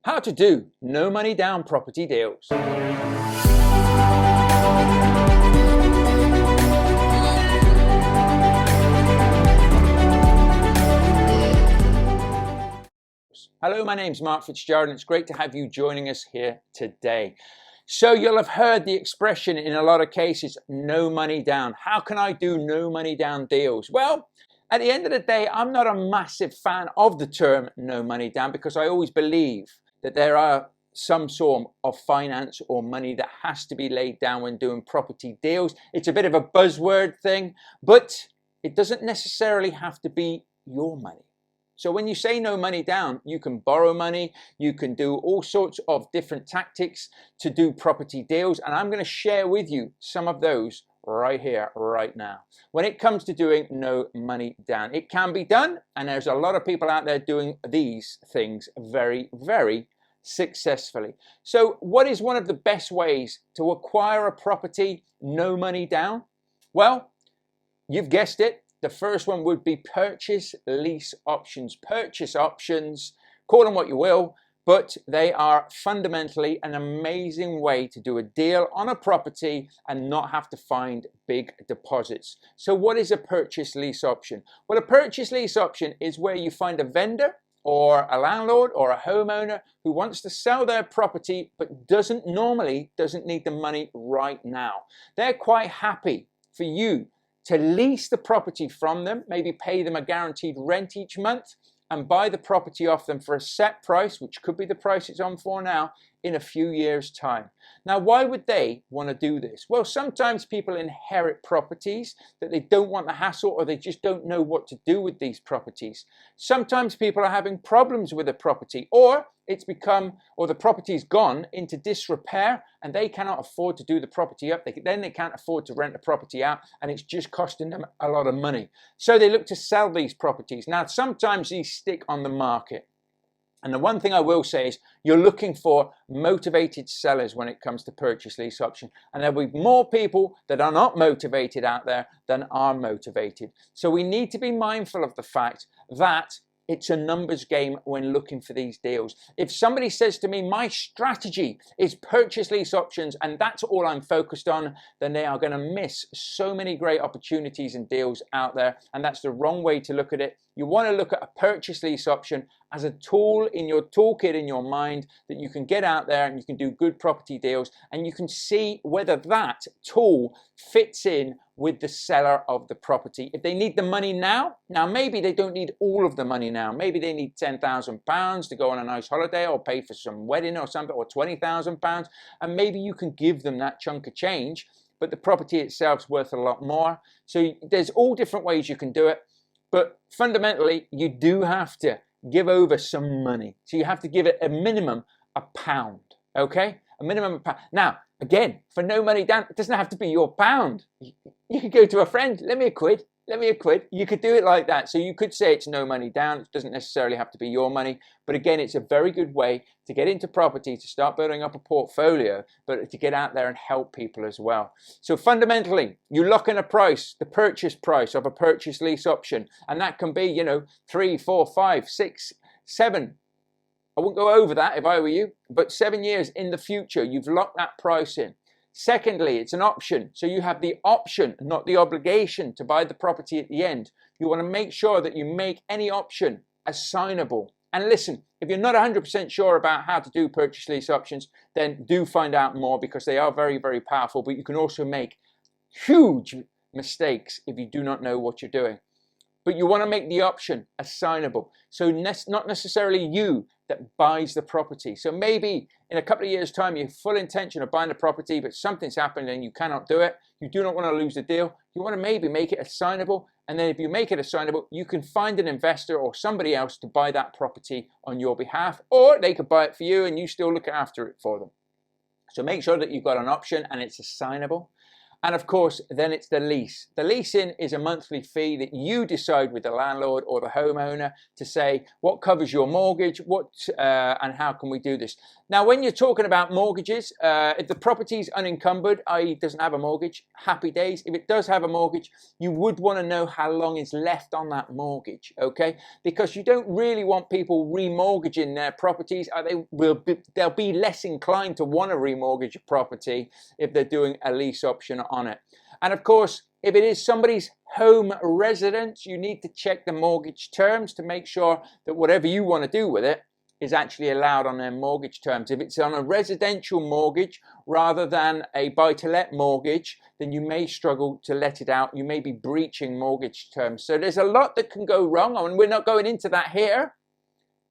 How to do no money down property deals. Hello, my name's Mark Fitzgerald and it's great to have you joining us here today. So you'll have heard the expression in a lot of cases, no money down. How can I do no money down deals? Well, at the end of the day, I'm not a massive fan of the term no money down because I always believe that there are some sort of finance or money that has to be laid down when doing property deals. It's a bit of a buzzword thing, but it doesn't necessarily have to be your money. So when you say no money down, you can borrow money, you can do all sorts of different tactics to do property deals, and I'm going to share with you some of those right here, right now. When it comes to doing no money down, it can be done, and there's a lot of people out there doing these things very, very successfully. So what is one of the best ways to acquire a property no money down? Well, you've guessed it. The first one would be purchase lease options. Purchase options, call them what you will, but they are fundamentally an amazing way to do a deal on a property and not have to find big deposits. So what is a purchase lease option? Well, a purchase lease option is where you find a vendor or a landlord or a homeowner who wants to sell their property but doesn't need the money right now. They're quite happy for you to lease the property from them, maybe pay them a guaranteed rent each month and buy the property off them for a set price, which could be the price it's on for now, in a few years' time. Now, why would they want to do this? Well, sometimes people inherit properties that they don't want the hassle or they just don't know what to do with these properties. Sometimes people are having problems with a property or the property's gone into disrepair and they cannot afford to do the property up. Then they can't afford to rent the property out and it's just costing them a lot of money. So they look to sell these properties. Now, sometimes these stick on the market. And the one thing I will say is you're looking for motivated sellers when it comes to purchase lease option. And there'll be more people that are not motivated out there than are motivated. So we need to be mindful of the fact that it's a numbers game when looking for these deals. If somebody says to me, my strategy is purchase lease options and that's all I'm focused on, then they are going to miss so many great opportunities and deals out there. And that's the wrong way to look at it. You want to look at a purchase lease option as a tool in your toolkit in your mind that you can get out there and you can do good property deals and you can see whether that tool fits in with the seller of the property. If they need the money now maybe they don't need all of the money now. Maybe they need £10,000 to go on a nice holiday or pay for some wedding or something, or £20,000, and maybe you can give them that chunk of change, but the property itself's worth a lot more. So there's all different ways you can do it, but fundamentally you do have to give over some money. So you have to give it a minimum £1, okay? A minimum £1. Now, again, for no money down, it doesn't have to be your pound. You could go to a friend, lend me a quid. You could do it like that. So you could say it's no money down. It doesn't necessarily have to be your money. But again, it's a very good way to get into property, to start building up a portfolio, but to get out there and help people as well. So fundamentally, you lock in a price, the purchase price of a purchase lease option. And that can be, 3, 4, 5, 6, 7. I wouldn't go over that if I were you, but 7 years in the future, you've locked that price in. Secondly, it's an option. So you have the option, not the obligation, to buy the property at the end. You want to make sure that you make any option assignable. And listen, if you're not 100% sure about how to do purchase lease options, then do find out more because they are very, very powerful. But you can also make huge mistakes if you do not know what you're doing. But you want to make the option assignable. So not necessarily you that buys the property. So maybe in a couple of years' time, you have full intention of buying the property, but something's happened and you cannot do it. You do not want to lose the deal. You want to maybe make it assignable. And then if you make it assignable, you can find an investor or somebody else to buy that property on your behalf, or they could buy it for you and you still look after it for them. So make sure that you've got an option and it's assignable. And of course, then it's the lease. The leasing is a monthly fee that you decide with the landlord or the homeowner to say what covers your mortgage, and how can we do this. Now, when you're talking about mortgages, if the property is unencumbered, i.e. doesn't have a mortgage, happy days. If it does have a mortgage, you would want to know how long is left on that mortgage, okay? Because you don't really want people remortgaging their properties. They'll be less inclined to want to remortgage a property if they're doing a lease option on it. And of course, if it is somebody's home residence, you need to check the mortgage terms to make sure that whatever you want to do with it is actually allowed on their mortgage terms. If it's on a residential mortgage rather than a buy-to-let mortgage, then you may struggle to let it out. You may be breaching mortgage terms. So there's a lot that can go wrong, and we're not going into that here,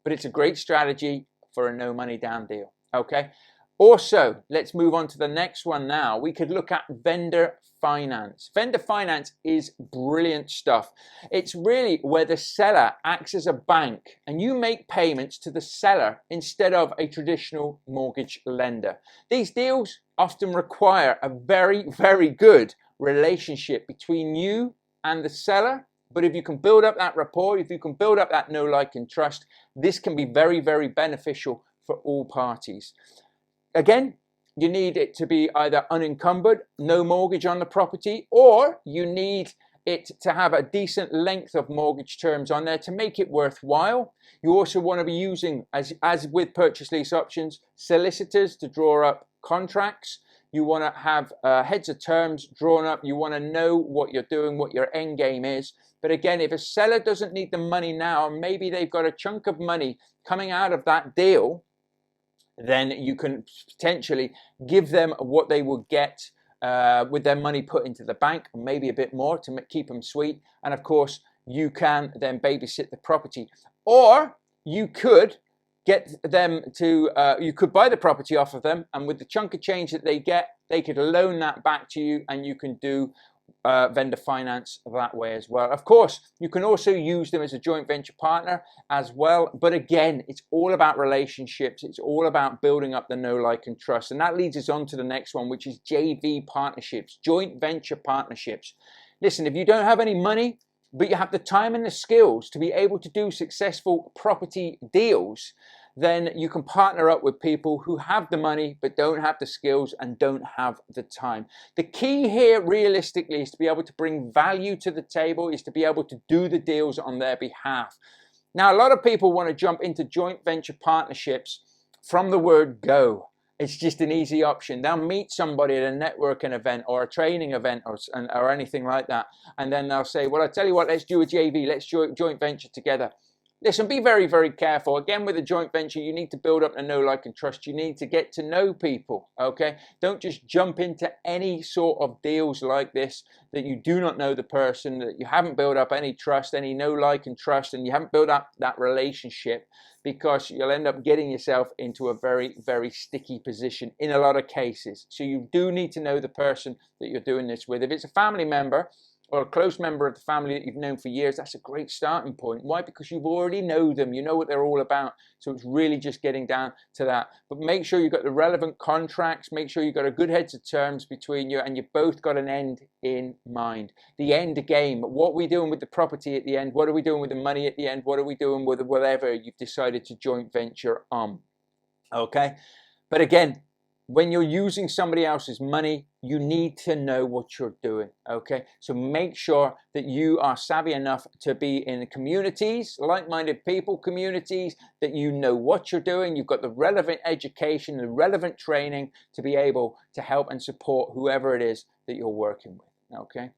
but it's a great strategy for a no money down deal, okay? Also, let's move on to the next one now. We could look at vendor finance. Vendor finance is brilliant stuff. It's really where the seller acts as a bank and you make payments to the seller instead of a traditional mortgage lender. These deals often require a very, very good relationship between you and the seller. But if you can build up that rapport, if you can build up that know, like, and trust, this can be very, very beneficial for all parties. Again, you need it to be either unencumbered, no mortgage on the property, or you need it to have a decent length of mortgage terms on there to make it worthwhile. You also want to be using, as with purchase lease options, solicitors to draw up contracts. You want to have heads of terms drawn up. You want to know what you're doing, what your end game is. But again, if a seller doesn't need the money now, maybe they've got a chunk of money coming out of that deal, then you can potentially give them what they will get with their money put into the bank, maybe a bit more to keep them sweet. And of course, you can then babysit the property. Or you could get them to, you could buy the property off of them, and with the chunk of change that they get, they could loan that back to you, and you can do vendor finance that way as well. Of course, you can also use them as a joint venture partner as well. But again, it's all about relationships. It's all about building up the know, like, and trust. And that leads us on to the next one, which is JV partnerships, joint venture partnerships. Listen, if you don't have any money, but you have the time and the skills to be able to do successful property deals, then you can partner up with people who have the money but don't have the skills and don't have the time. The key here realistically is to be able to bring value to the table, is to be able to do the deals on their behalf. Now, a lot of people want to jump into joint venture partnerships from the word go. It's just an easy option. They'll meet somebody at a networking event or a training event or anything like that, and then they'll say, well, I tell you what, let's do a JV, let's joint venture together. Listen, be very, very careful. Again, with a joint venture, you need to build up a know, like, and trust. You need to get to know people, okay? Don't just jump into any sort of deals like this that you do not know the person, that you haven't built up any trust, any know, like, and trust, and you haven't built up that relationship, because you'll end up getting yourself into a very, very sticky position in a lot of cases. So you do need to know the person that you're doing this with. If it's a family member, or a close member of the family that you've known for years, that's a great starting point. Why? Because you've already know them, you know what they're all about. So it's really just getting down to that. But make sure you've got the relevant contracts, make sure you've got a good heads of terms between you, and you've both got an end in mind. The end game, what are we doing with the property at the end? What are we doing with the money at the end? What are we doing with whatever you've decided to joint venture on? Okay? But again, when you're using somebody else's money, you need to know what you're doing, okay? So make sure that you are savvy enough to be in communities, like-minded people communities, that you know what you're doing. You've got the relevant education, the relevant training to be able to help and support whoever it is that you're working with, okay?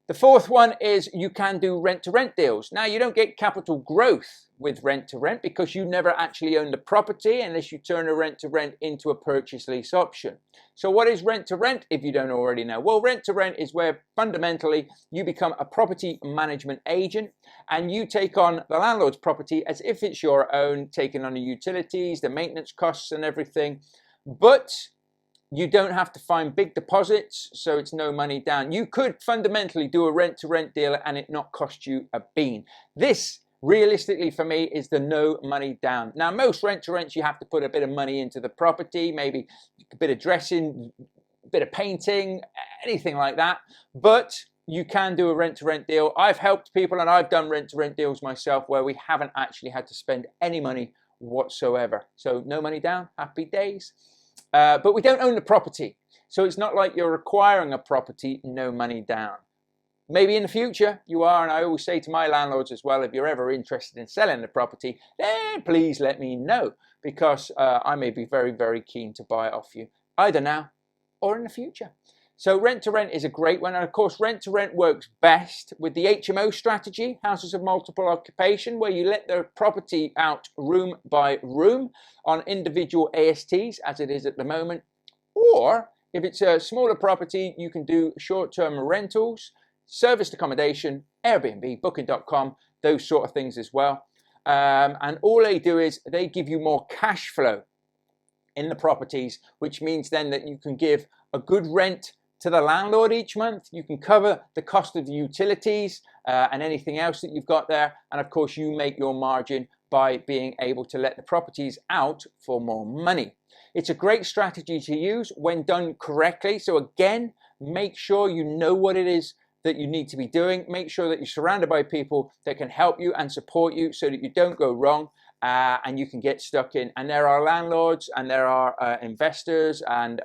The fourth one is you can do rent-to-rent deals. Now, you don't get capital growth with rent-to-rent because you never actually own the property unless you turn a rent-to-rent into a purchase lease option. So what is rent-to-rent if you don't already know? Well, rent-to-rent is where fundamentally you become a property management agent and you take on the landlord's property as if it's your own, taking on the utilities, the maintenance costs and everything. But you don't have to find big deposits, so it's no money down. You could fundamentally do a rent-to-rent deal and it not cost you a bean. This, realistically for me, is the no money down. Now, most rent-to-rents, you have to put a bit of money into the property, maybe a bit of dressing, bit of painting, anything like that. But you can do a rent-to-rent deal. I've helped people and I've done rent-to-rent deals myself where we haven't actually had to spend any money whatsoever. So no money down, happy days. But we don't own the property. So it's not like you're acquiring a property, no money down. Maybe in the future you are, and I always say to my landlords as well, if you're ever interested in selling the property, then please let me know, because I may be very, very keen to buy it off you, either now or in the future. So rent to rent is a great one, and of course rent to rent works best with the HMO strategy, houses of multiple occupation, where you let the property out room by room on individual ASTs as it is at the moment. Or if it's a smaller property, you can do short-term rentals, serviced accommodation, Airbnb, booking.com, those sort of things as well. And all they do is they give you more cash flow in the properties, which means then that you can give a good rent to the landlord each month. You can cover the cost of the utilities and anything else that you've got there. And of course, you make your margin by being able to let the properties out for more money. It's a great strategy to use when done correctly. So again, make sure you know what it is that you need to be doing. Make sure that you're surrounded by people that can help you and support you so that you don't go wrong and you can get stuck in. And there are landlords and there are investors and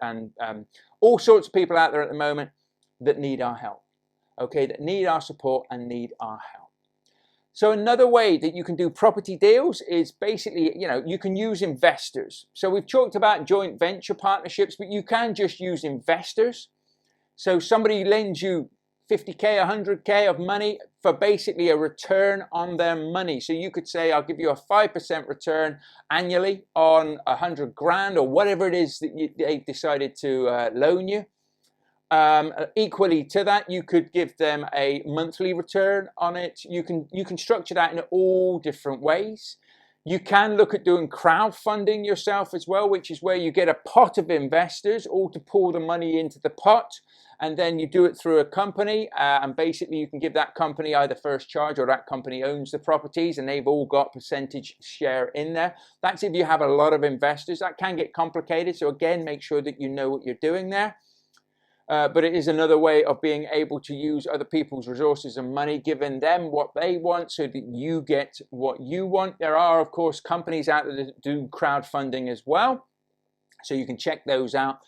all sorts of people out there at the moment that need our help, okay, that need our support and need our help. So another way that you can do property deals is basically, you can use investors. So we've talked about joint venture partnerships, but you can just use investors. So somebody lends you 50K, 100K of money for basically a return on their money. So you could say, I'll give you a 5% return annually on 100 grand or whatever it is that they decided to loan you. Equally to that, you could give them a monthly return on it. You can structure that in all different ways. You can look at doing crowdfunding yourself as well, which is where you get a pot of investors all to pour the money into the pot, and then you do it through a company, and basically you can give that company either first charge or that company owns the properties and they've all got percentage share in there. That's if you have a lot of investors. That can get complicated, so again, make sure that you know what you're doing there. But it is another way of being able to use other people's resources and money, giving them what they want so that you get what you want. There are, of course, companies out there that do crowdfunding as well, so you can check those out.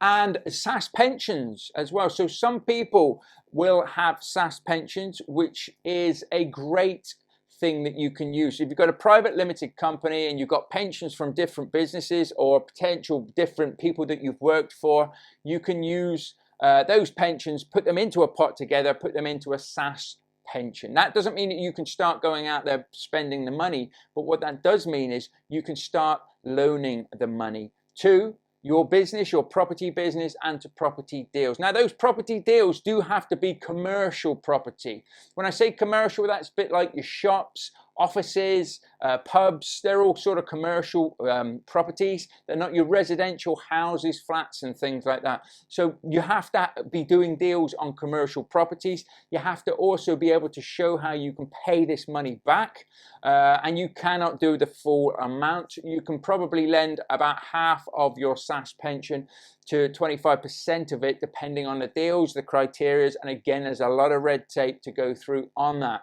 And SAS pensions as well. So some people will have SAS pensions, which is a great thing that you can use. If you've got a private limited company and you've got pensions from different businesses or potential different people that you've worked for, you can use those pensions, put them into a pot together, put them into a SAS pension. That doesn't mean that you can start going out there spending the money, but what that does mean is you can start loaning the money to your business, your property business, and to property deals. Now, those property deals do have to be commercial property. When I say commercial, that's a bit like your shops, offices, pubs. They're all sort of commercial properties. They're not your residential houses, flats, and things like that. So you have to be doing deals on commercial properties. You have to also be able to show how you can pay this money back, and you cannot do the full amount. You can probably lend about half of your SAS pension to 25% of it, depending on the deals, the criteria, and again, there's a lot of red tape to go through on that.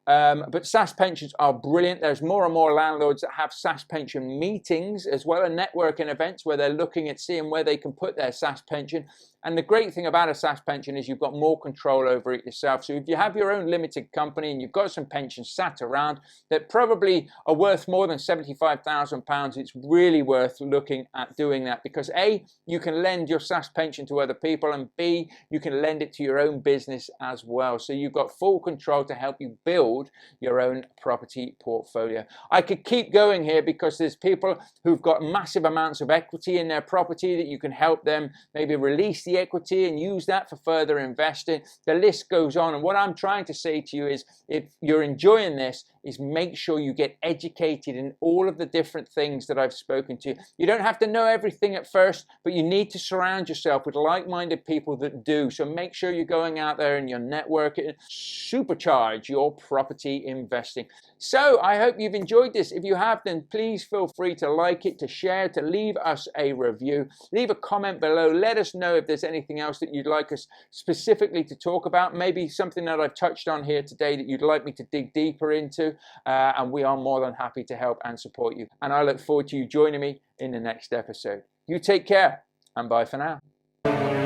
But SAS pensions are brilliant. There's more and more landlords that have SAS pension meetings as well, and networking events where they're looking at seeing where they can put their SAS pension. And the great thing about a SAS pension is you've got more control over it yourself. So if you have your own limited company and you've got some pensions sat around that probably are worth more than £75,000, it's really worth looking at doing that, because A, you can lend your SAS pension to other people, and B, you can lend it to your own business as well. So you've got full control to help you build your own property portfolio. I could keep going here because there's people who've got massive amounts of equity in their property that you can help them maybe release the the equity and use that for further investing. The list goes on. And what I'm trying to say to you is, if you're enjoying this, is make sure you get educated in all of the different things that I've spoken to. You don't have to know everything at first, but you need to surround yourself with like-minded people that do. So make sure you're going out there and you're networking, supercharge your property investing. So I hope you've enjoyed this. If you have, then please feel free to like it, to share, to leave us a review, leave a comment below. Let us know if there's anything else that you'd like us specifically to talk about, maybe something that I've touched on here today that you'd like me to dig deeper into, and we are more than happy to help and support you. And I look forward to you joining me in the next episode. You take care, and bye for now.